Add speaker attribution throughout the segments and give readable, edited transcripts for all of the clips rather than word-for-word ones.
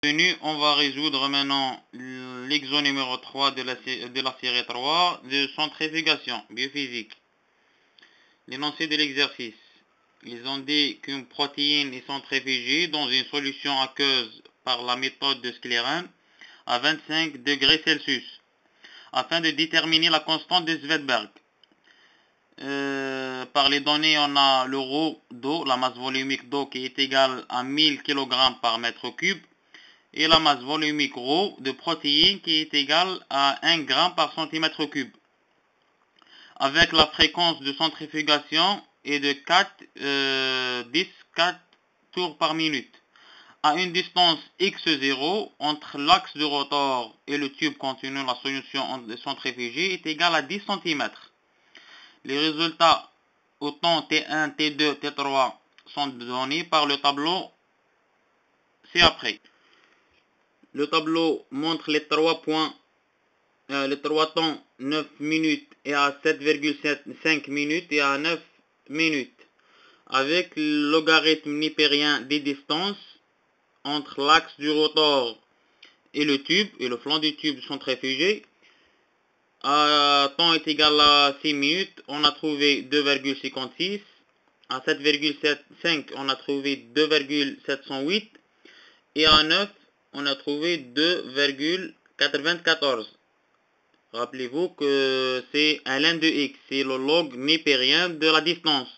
Speaker 1: On va résoudre maintenant l'exo numéro 3 de la série 3 de centrifugation biophysique. L'énoncé de l'exercice. Ils ont dit qu'une protéine est centrifugée dans une solution aqueuse par la méthode de Scleren à 25 degrés Celsius afin de déterminer la constante de Svedberg. Par les données, on a le ρ d'eau, la masse volumique d'eau qui est égale à 1000 kg par mètre cube, et la masse volumique ρ de protéines qui est égale à 1 g par centimètre cube, avec la fréquence de centrifugation est de 4 tours par minute, à une distance x0 entre l'axe du rotor et le tube contenant la solution centrifugée est égale à 10 cm. Les résultats au temps T1, T2, T3 sont donnés par le tableau ci-après. Le tableau montre les trois temps 9 minutes et à 7,5 minutes et à 9 minutes, avec le logarithme népérien des distances entre l'axe du rotor et le tube et le flanc du tube centrifugé. À temps est égal à 6 minutes, on a trouvé 2,56. À 7,5, on a trouvé 2,708. Et à 9, on a trouvé 2,94. Rappelez-vous que c'est ln de x, c'est le log népérien de la distance.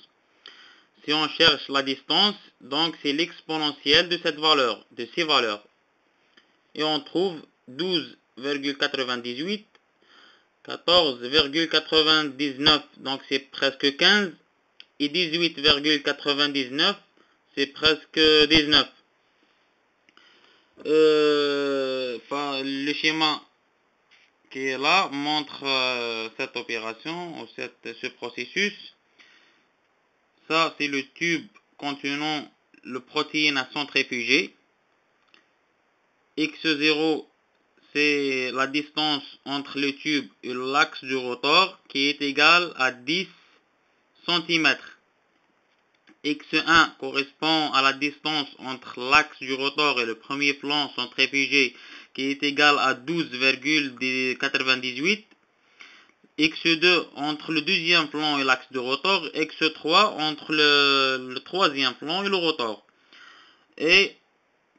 Speaker 1: Si on cherche la distance, donc c'est l'exponentielle de cette valeur, de ces valeurs. Et on trouve 12,98, 14,99, donc c'est presque 15, et 18,99, c'est presque 19. Le schéma qui est là montre cette opération, ou ce processus. Ça, c'est le tube contenant le protéine à centrifuger. X0, c'est la distance entre le tube et l'axe du rotor qui est égale à 10 cm. X1 correspond à la distance entre l'axe du rotor et le premier flanc centrifugé qui est égal à 12,98. X2 entre le deuxième flanc et l'axe du rotor. X3 entre le troisième flanc et le rotor. Et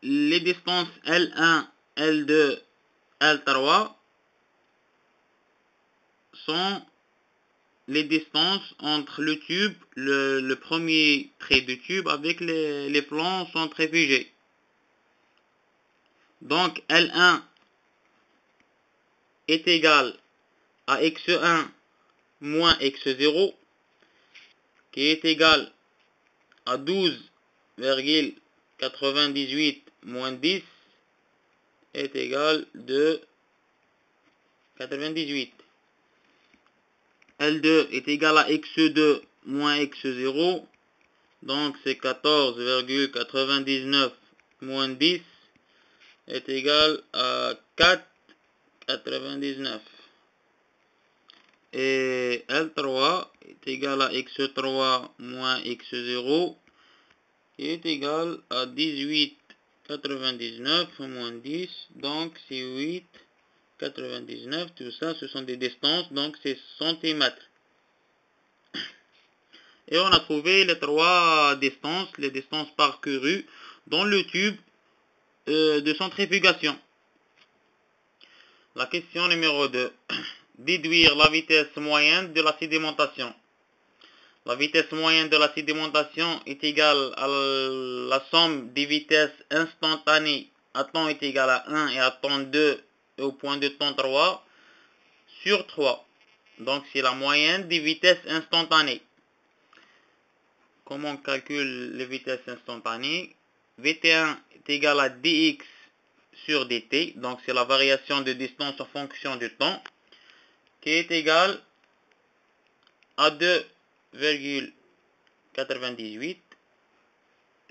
Speaker 1: les distances L1, L2, L3 sont les distances entre le tube, le premier trait de tube avec les flancs centrifugés. Donc L1 est égal à x1 moins x0 qui est égal à 12,98 moins 10 est égal de 98. L2 est égal à x2 moins x0, donc c'est 14,99 moins 10 est égal à 4,99. Et L3 est égal à x3 moins x0 qui est égal à 18,99 moins 10, donc c'est 8,99. Tout ça, ce sont des distances, donc c'est centimètres. Et on a trouvé les trois distances, les distances parcourues dans le tube de centrifugation. La question numéro 2. Déduire la vitesse moyenne de la sédimentation. La vitesse moyenne de la sédimentation est égale à la somme des vitesses instantanées à temps est égal à 1 et à temps 2 et au point de temps 3 sur 3. Donc c'est la moyenne des vitesses instantanées. Comment on calcule les vitesses instantanées? Vt1 est égal à dx sur dt, donc c'est la variation de distance en fonction du temps, qui est égal à 2,98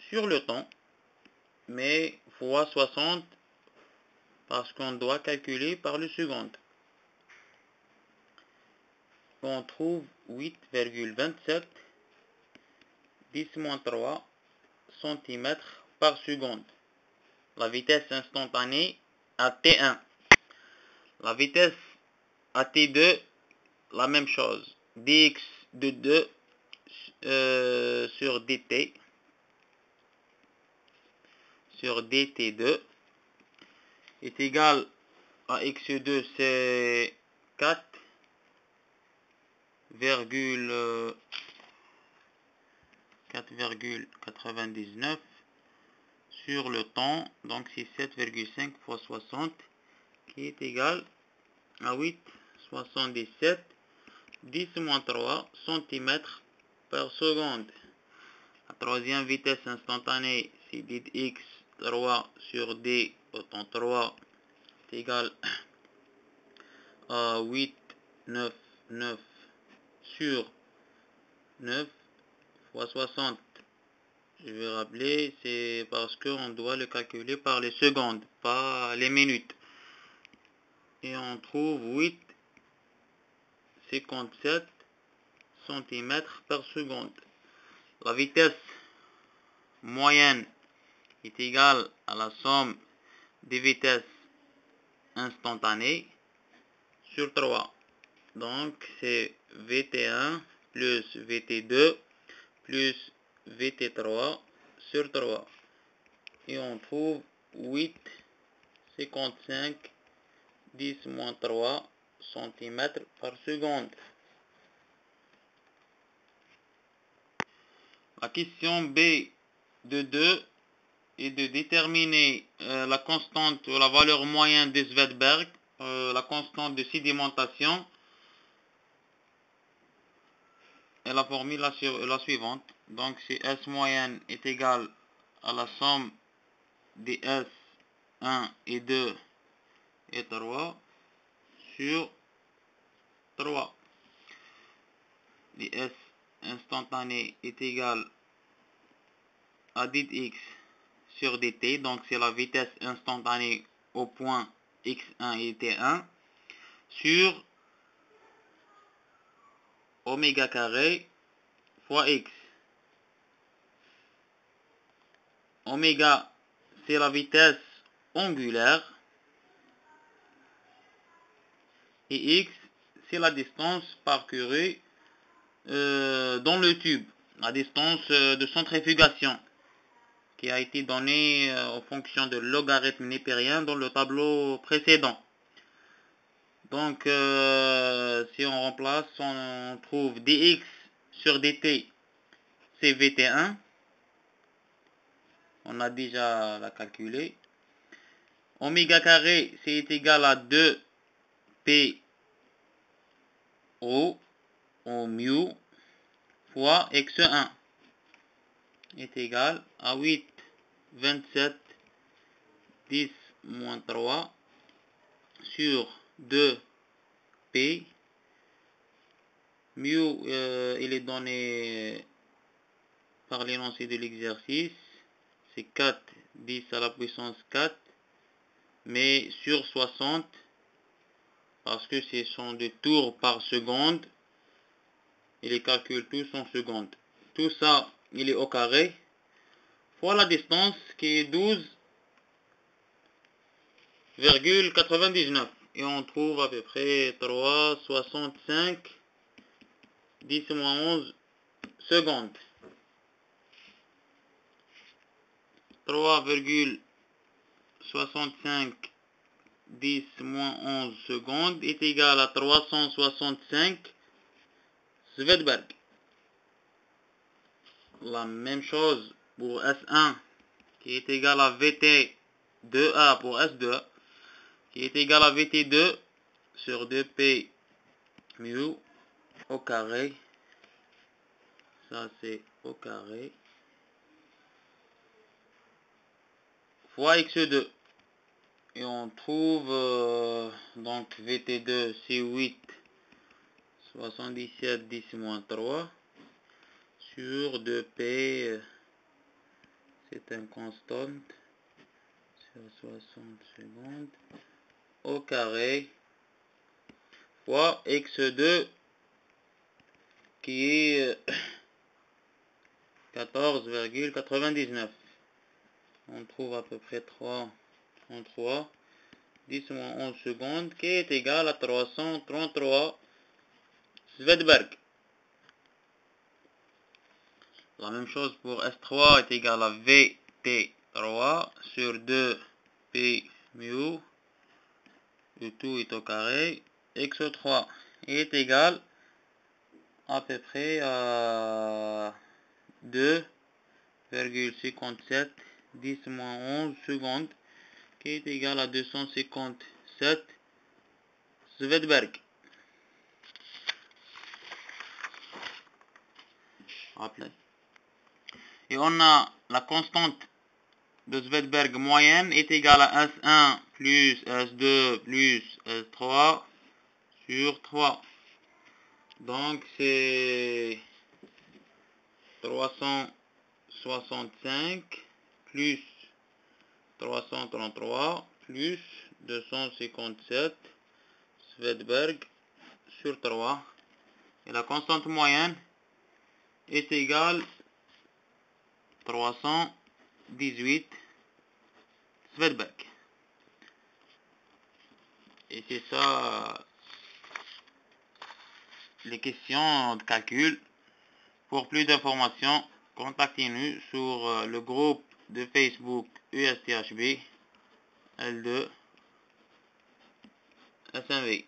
Speaker 1: sur le temps, mais fois 60 parce qu'on doit calculer par le seconde. On trouve 8,27 10-3 cm par seconde. la vitesse instantanée à T1. La vitesse à T2, la même chose. dx de 2 sur dt sur dt2 est égal à x2, c'est 4,99 sur le temps, donc c'est 7,5 fois 60 qui est égal à 8,77 10-3 cm par seconde. La troisième vitesse instantanée, c'est dx 3 sur d autant 3 est égal à 8,99 sur 9 fois 60. Je vais rappeler, c'est parce qu'on doit le calculer par les secondes, pas les minutes. Et on trouve 8,57 cm par seconde. La vitesse moyenne est égale à la somme des vitesses instantanées sur 3. Donc c'est Vt1 plus Vt2 plus Vt3 sur 3. Et on trouve 8,55 10-3 cm par seconde. La question B de 2 est de déterminer la constante ou la valeur moyenne de Svedberg, la constante de sédimentation. Et la formule est la suivante. Donc c'est S moyenne est égale à la somme des S1 et 2 et 3 sur 3. Les S instantané est égal à dx sur dt, donc c'est la vitesse instantanée au point x1 et t1 sur oméga carré fois x. Oméga, c'est la vitesse angulaire et x, c'est la distance parcourue dans le tube, la distance de centrifugation qui a été donnée en fonction de logarithme népérien dans le tableau précédent. Donc, si on remplace, on trouve dx sur dt, c'est Vt1. On a déjà la calculé. Oméga carré, c'est égal à 2p rho au mu fois x1 est égal à 8,27 10-3 sur 2p. Mu, il est donné par l'énoncé de l'exercice, c'est 4 10 à la puissance 4, mais sur 60, parce que ce sont des tours par seconde, et les calculs tous en secondes. Tout ça, il est au carré, fois la distance qui est 12,99. Et on trouve à peu près 3,65 10-11 secondes. 3,65 10-11 secondes est égal à 365 Svedberg. La même chose pour S1 qui est égal à VT2A pour S2 qui est égal à VT2 sur 2P mu au carré. Ça c'est au carré fois x2. Et on trouve donc VT2 c'est 8,77 10-3 sur 2P, c'est un constant sur 60 secondes au carré fois x2 qui est 14,99. On trouve à peu près 33, 10 moins 11 secondes, qui est égal à 333 Svedberg. La même chose pour S3 est égal à VT3 sur 2 P mu, le tout est au carré, x3 est égal à peu près à 2,57 10 moins 11 secondes, qui est égal à 257 Svedberg. Et on a la constante de Svedberg moyenne est égale à S1 plus S2 plus S3 sur 3. Donc c'est 365 plus 333 plus 257 Svedberg sur 3. Et la constante moyenne est égale 318 Svedberg. Et c'est ça les questions de calcul. Pour plus d'informations, contactez-nous sur le groupe de Facebook USTHB L2 SMV.